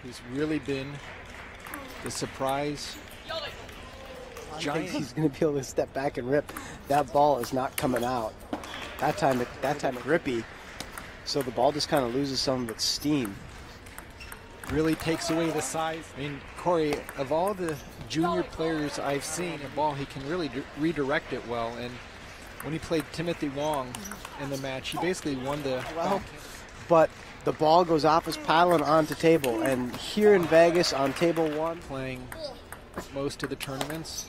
who's really been the surprise giant. He's going to be able to step back and rip. That ball is not coming out. That time it's grippy, so the ball just kind of loses some of its steam. Really takes away the size. I mean, Corey, of all the junior players I've seen, a ball, he can really redirect it well. And when he played Timothy Wong in the match, he basically won the but the ball goes off his pylon onto table. And here in Vegas on table 1, playing most of the tournaments.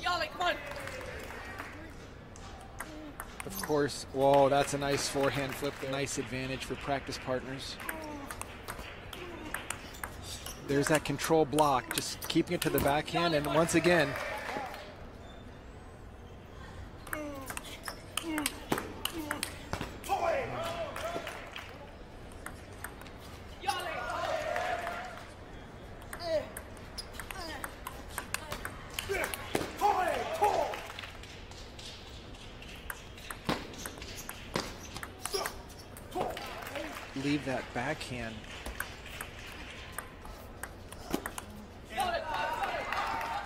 Of course, whoa, that's a nice forehand flip, a nice advantage for practice partners. There's that control block, just keeping it to the backhand, and once again, leave that backhand.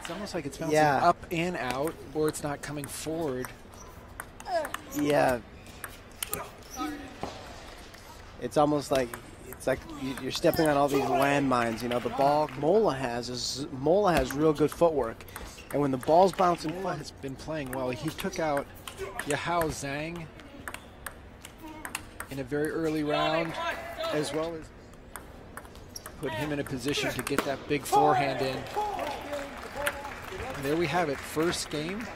It's almost like it's bouncing up and out, or it's not coming forward. Yeah. It's almost like you're stepping on all these landmines. You know, the ball Molla has real good footwork, and when the ball's bouncing, Molla has been playing well. He took out Yahao Zhang in a very early round, as well as put him in a position to get that big forehand in. And there we have it, first game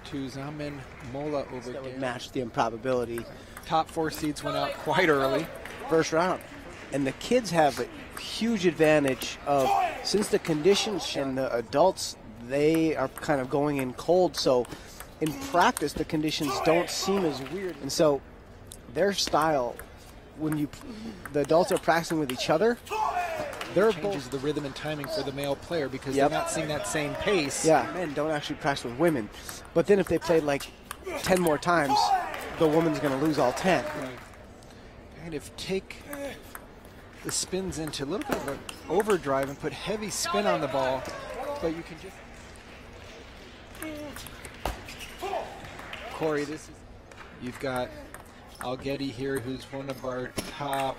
to Zaman Molla over that would Gary. match the improbability. Top 4 seeds went out quite early. First round. And the kids have a huge advantage of, since the conditions and the adults, they are kind of going in cold, so in practice the conditions don't seem as weird. And so their style, when the adults are practicing with each other, they're changes the rhythm and timing for the male player because they're not seeing that same pace. Yeah, men don't actually practice with women. But then if they played like 10 more times, the woman's going to lose all 10. Right. Kind of take the spins into a little bit of an overdrive and put heavy spin on the ball, but you can just... Corey, you've got Alguetti here, who's one of our top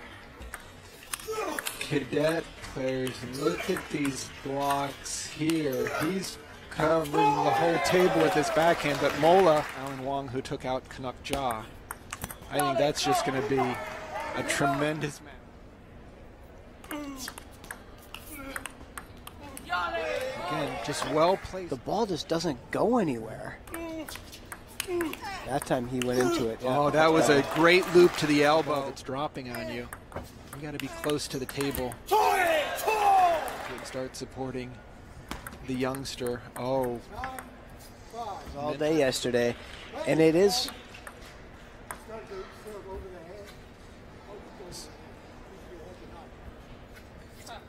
cadet players. Look at these blocks here. He's covering the whole table with his backhand, but Molla, Alan Wong, who took out Canuck Jaw. I think that's just going to be a tremendous match. Again, just well played. The ball just doesn't go anywhere. That time he went into it. Yeah. Oh, that was a great loop to the elbow. It's dropping on you. You got to be close to the table. Start supporting the youngster. Oh, all day yesterday, and it is.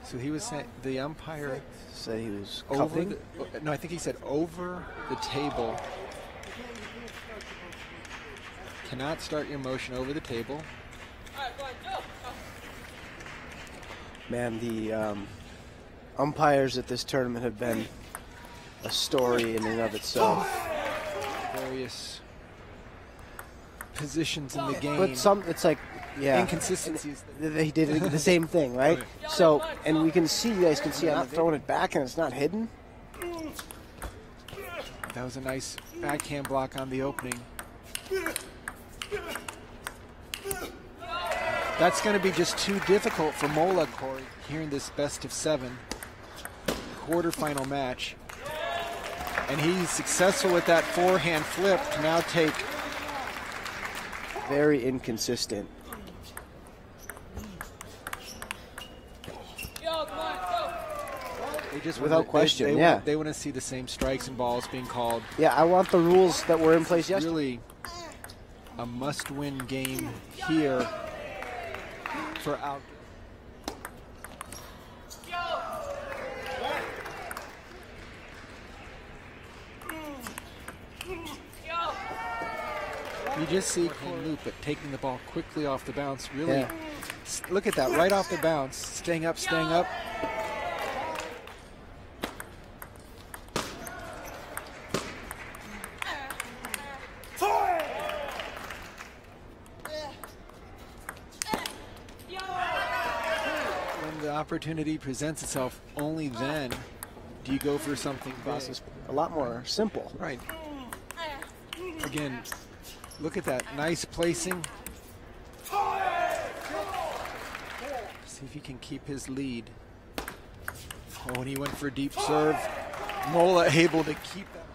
So he was saying the umpire said he was over. No, I think he said over the table. Cannot start your motion over the table. Man, the umpires at this tournament have been a story in and of itself. Various positions in the game. But it's like, yeah, inconsistencies. They did the same thing, right? So, and we can see, you guys can see, I'm not throwing it back and it's not hidden. That was a nice backhand block on the opening. That's going to be just too difficult for Molla, Corey, here in this best of 7 quarterfinal match. And he's successful with that forehand flip to now take. Very inconsistent. Without question, yeah. They want to see the same strikes and balls being called. Yeah, I want the rules that were in place yesterday. Really a must-win game here for Alguetti. You just see him loop, but taking the ball quickly off the bounce, really look at that, right off the bounce. Staying up, staying up. When the opportunity presents itself, only then do you go for something big. A lot more simple. Right. Again, look at that, nice placing. See if he can keep his lead. Oh, and he went for a deep serve. Molla able to keep that.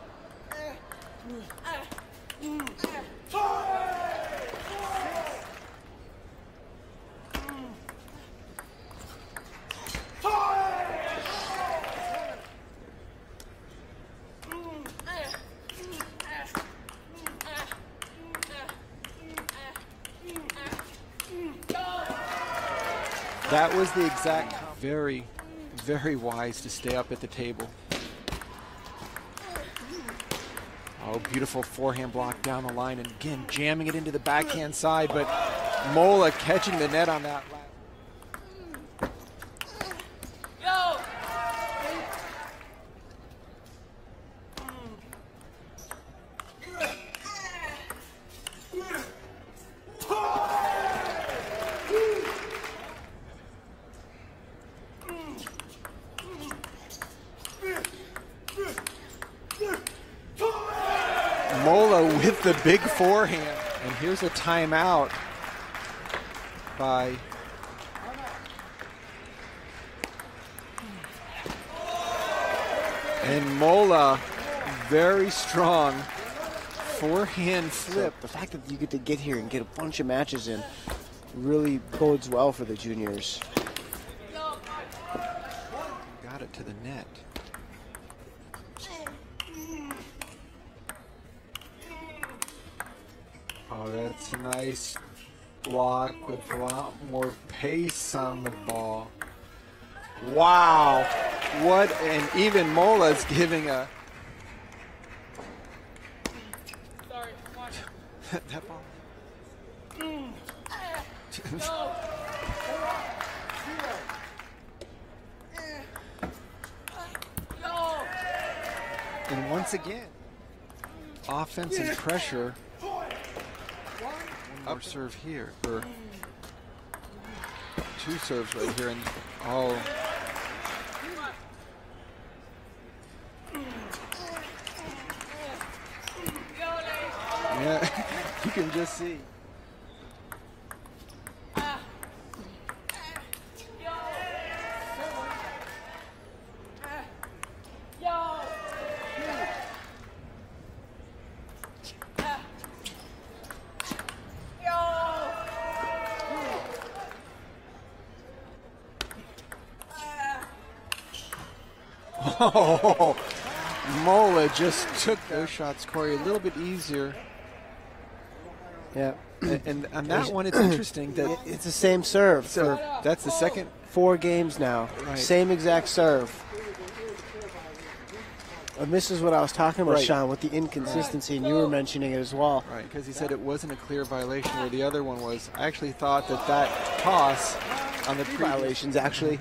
That was the exact, very, very wise to stay up at the table. Oh, beautiful forehand block down the line, and again, jamming it into the backhand side, but Molla catching the net on that last. Molla with the big forehand, and here's a timeout by and Molla, very strong forehand flip. The fact that you get to get here and get a bunch of matches in really bodes well for the juniors. Got it to the net. Oh, that's a nice block with a lot more pace on the ball. Wow. What, and even Molla's giving a... Sorry, watch. That ball. And once again, offense and pressure. Up serve here, or two serves right here, and oh. Yeah, you can just see. Oh, Molla just took those shots, Corey, a little bit easier. Yeah. And on that one, it's interesting that it's the same serve. so that's the second 4 games now. Right. Same exact serve. And this is what I was talking about, Right. Sean, with the inconsistency, and you were mentioning it as well. Right, because he said it wasn't a clear violation where the other one was. I actually thought that that toss on the previous Violations, actually.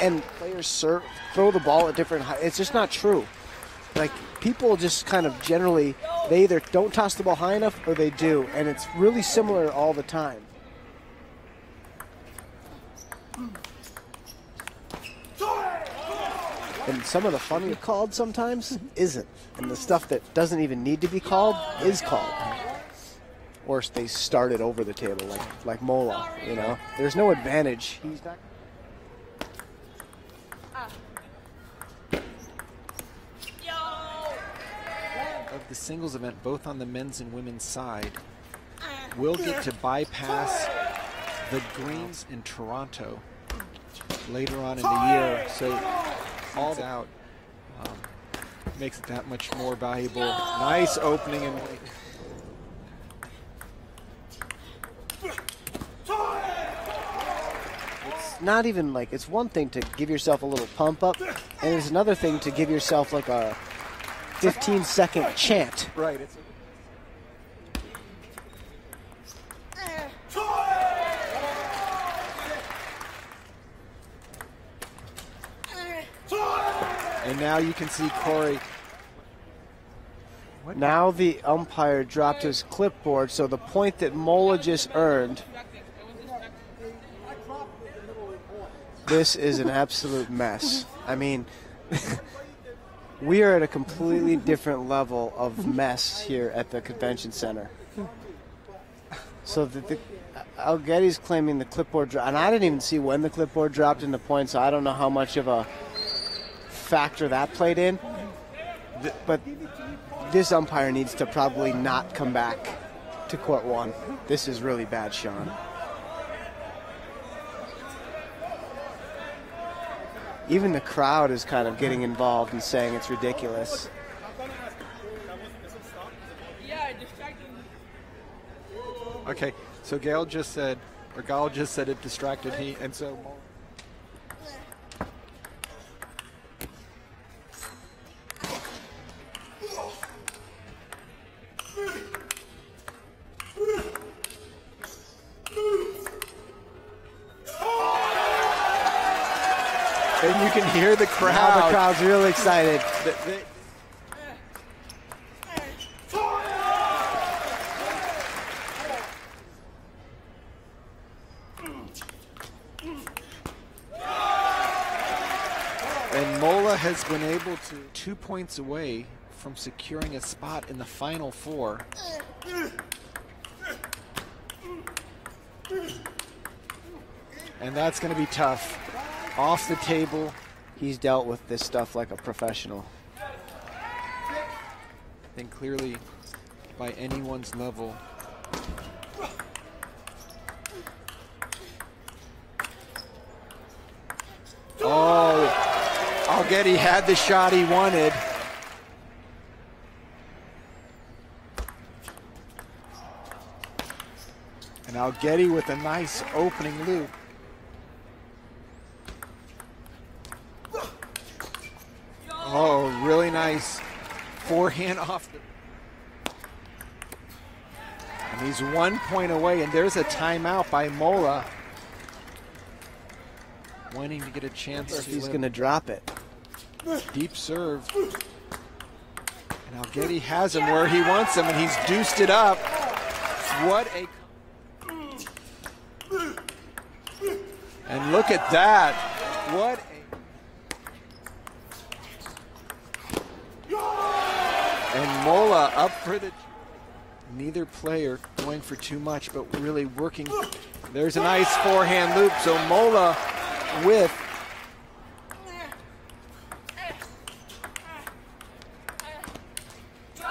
And players throw the ball at different heights. It's just not true. Like, people just kind of generally, they either don't toss the ball high enough or they do, and it's really similar all the time. And some of the funny called sometimes isn't. And the stuff that doesn't even need to be called is called. Or they start it over the table, like Molla, you know. There's no advantage. He's not. of the singles event, both on the men's and women's side, will get to bypass the greens in Toronto later on in the year. So all out makes it that much more valuable. Nice opening and It's not even like, it's one thing to give yourself a little pump up, and it's another thing to give yourself like a 15-second chant. right. And now you can see Corey. Now the umpire dropped his clipboard, so the point that Molla just earned, this is an absolute mess. I mean, we are at a completely different level of mess here at the convention center. So Alguetti's claiming the clipboard dropped, and I didn't even see when the clipboard dropped into points, so I don't know how much of a factor that played in. But this umpire needs to probably not come back to court one. This is really bad, Sean. Even the crowd is kind of getting involved and saying it's ridiculous. Okay, so Gal just said it distracted he, and so. And you can hear the crowd. Now the crowd's real excited. And Molla has been able to 2 points away from securing a spot in the Final Four. And that's going to be tough. Off the table. He's dealt with this stuff like a professional. And clearly, by anyone's level. Oh, Alguetti had the shot he wanted. And Alguetti with a nice opening loop. Oh, really nice forehand off the. And he's 1 point away, and there's a timeout by Molla. Wanting to get a chance to. He's going to drop it. Deep serve. And Alguetti has him where he wants him, and he's deuced it up. What a. And look at that. What a. And Molla up for the. Neither player going for too much, but really working. There's a nice forehand loop. So Molla with.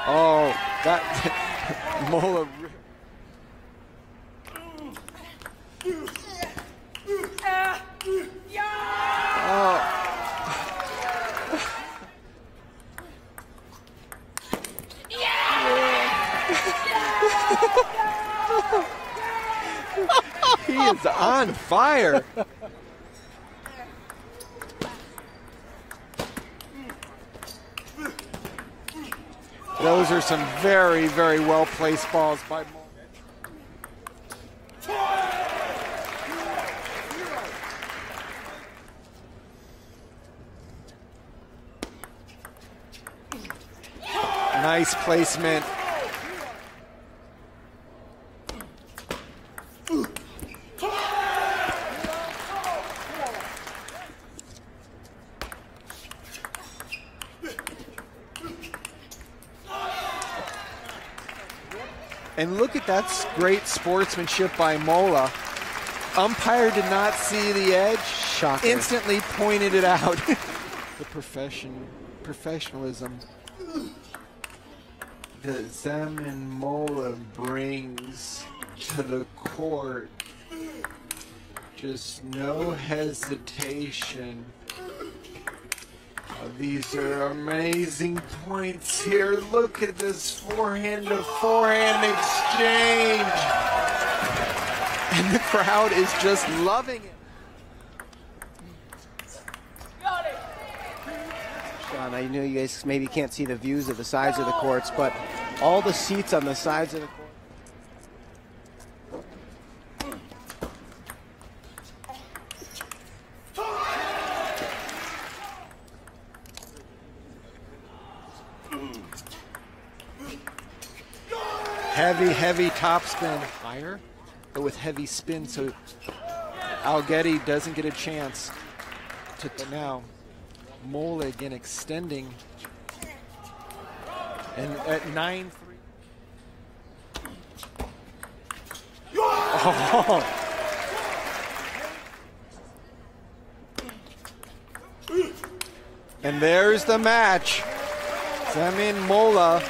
Oh, that Molla. Oh. He is on fire. Those are some very, very well placed balls by Molla. Nice placement. And look at that great sportsmanship by Molla. Umpire did not see the edge. Shocker. Instantly pointed it out. The professionalism that Zaman Molla brings to the court. Just no hesitation. These are amazing points here. Look at this forehand to forehand exchange. And the crowd is just loving it. Sean, I know you guys maybe can't see the views of the sides of the courts, but all the seats on the sides of the court. heavy topspin. Higher, but with heavy spin, so Alguetti doesn't get a chance to. But now, Molla again extending. And at 9-3. Oh. And there's the match. Zaman Molla